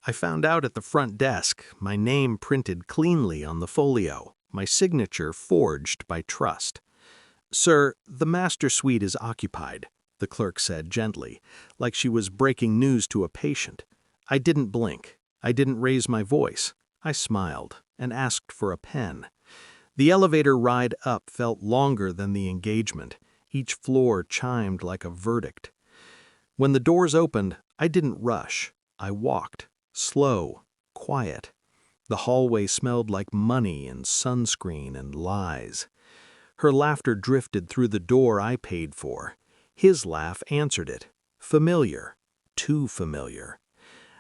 I found out at the front desk, my name printed cleanly on the folio, my signature forged by trust. "Sir, the master suite is occupied," the clerk said gently, like she was breaking news to a patient. I didn't blink. I didn't raise my voice. I smiled and asked for a pen. The elevator ride up felt longer than the engagement. Each floor chimed like a verdict. When the doors opened, I didn't rush. I walked, slow, quiet. The hallway smelled like money and sunscreen and lies. Her laughter drifted through the door I paid for. His laugh answered it. Familiar. Too familiar.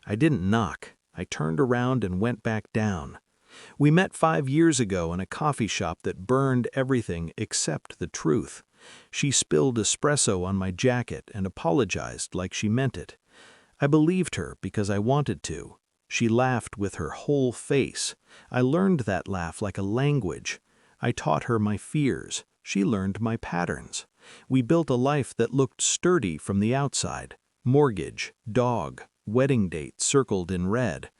I didn't knock. I turned around and went back down. We met 5 years ago in a coffee shop that burned everything except the truth. She spilled espresso on my jacket and apologized like she meant it. I believed her because I wanted to. She laughed with her whole face. I learned that laugh like a language. I taught her my fears. She learned my patterns. We built a life that looked sturdy from the outside. Mortgage, dog, wedding date circled in red.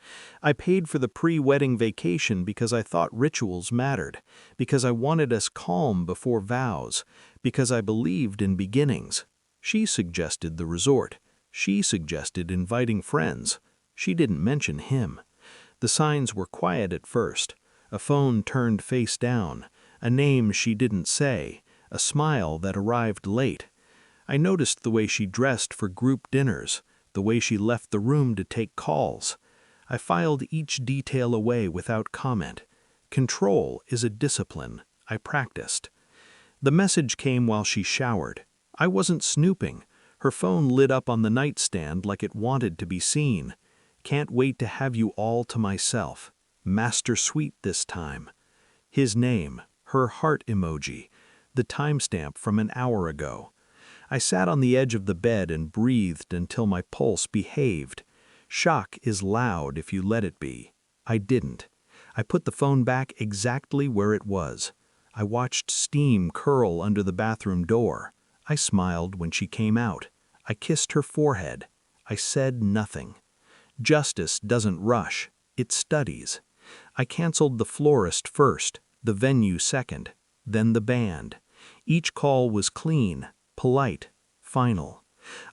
I paid for the pre-wedding vacation because I thought rituals mattered, because I wanted us calm before vows, because I believed in beginnings. She suggested the resort. She suggested inviting friends. She didn't mention him. The signs were quiet at first. A phone turned face down, a name she didn't say, a smile that arrived late. I noticed the way she dressed for group dinners, the way she left the room to take calls. I filed each detail away without comment. Control is a discipline I practiced. The message came while she showered. I wasn't snooping. Her phone lit up on the nightstand like it wanted to be seen. "Can't wait to have you all to myself. Master Suite this time." His name, her heart emoji, the timestamp from an hour ago. I sat on the edge of the bed and breathed until my pulse behaved. Shock is loud if you let it be. I didn't. I put the phone back exactly where it was. I watched steam curl under the bathroom door. I smiled when she came out. I kissed her forehead. I said nothing. Justice doesn't rush. It studies. I canceled the florist first, the venue second, then the band. Each call was clean, polite, final.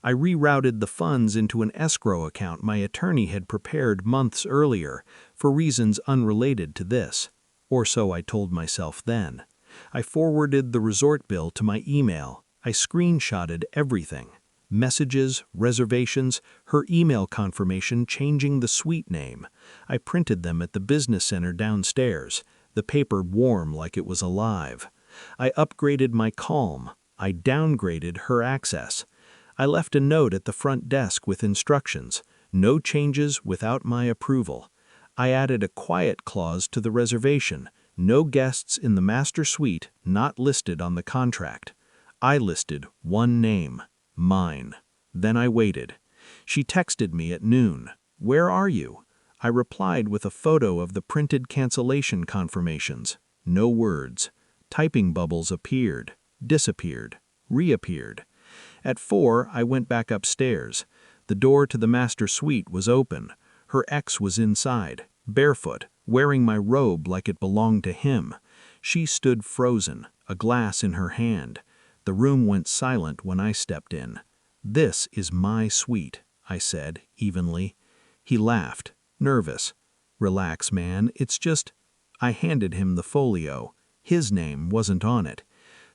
I rerouted the funds into an escrow account my attorney had prepared months earlier for reasons unrelated to this, or so I told myself then. I forwarded the resort bill to my email. I screenshotted everything. Messages, reservations, her email confirmation changing the suite name. I printed them at the business center downstairs, the paper warm like it was alive. I upgraded my Calm. I downgraded her access. I left a note at the front desk with instructions. No changes without my approval. I added a quiet clause to the reservation. No guests in the master suite not listed on the contract. I listed one name. Mine. Then I waited. She texted me at noon. "Where are you?" I replied with a photo of the printed cancellation confirmations. No words. Typing bubbles appeared, disappeared, reappeared. At 4, I went back upstairs. The door to the master suite was open. Her ex was inside, barefoot, wearing my robe like it belonged to him. She stood frozen, a glass in her hand. The room went silent when I stepped in. "This is my suite," I said evenly. He laughed, nervous. "Relax, man, it's just—" I handed him the folio. His name wasn't on it.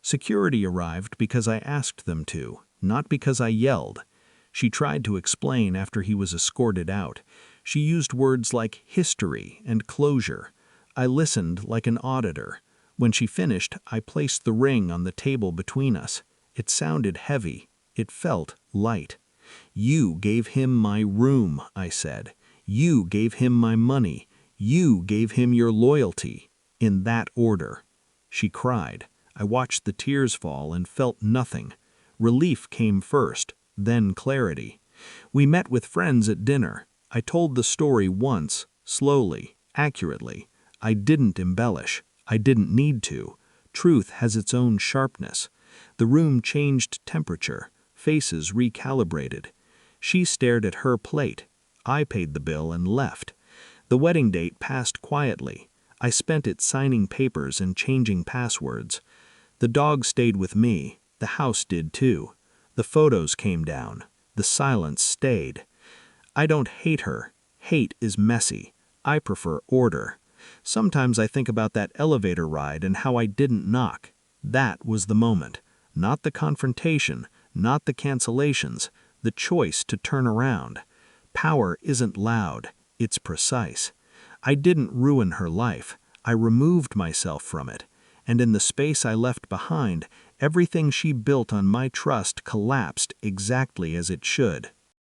Security arrived because I asked them to, not because I yelled. She tried to explain after he was escorted out. She used words like history and closure. I listened like an auditor. When she finished, I placed the ring on the table between us. It sounded heavy. It felt light. "You gave him my room," I said. "You gave him my money. You gave him your loyalty. In that order." She cried. I watched the tears fall and felt nothing. Relief came first, then clarity. We met with friends at dinner. I told the story once, slowly, accurately. I didn't embellish. I didn't need to. Truth has its own sharpness. The room changed temperature. Faces recalibrated. She stared at her plate. I paid the bill and left. The wedding date passed quietly. I spent it signing papers and changing passwords. The dog stayed with me. The house did too. The photos came down. The silence stayed. I don't hate her. Hate is messy. I prefer order. Sometimes I think about that elevator ride and how I didn't knock. That was the moment. Not the confrontation, not the cancellations, the choice to turn around. Power isn't loud, it's precise. I didn't ruin her life. I removed myself from it. And in the space I left behind, everything she built on my trust collapsed exactly as it should.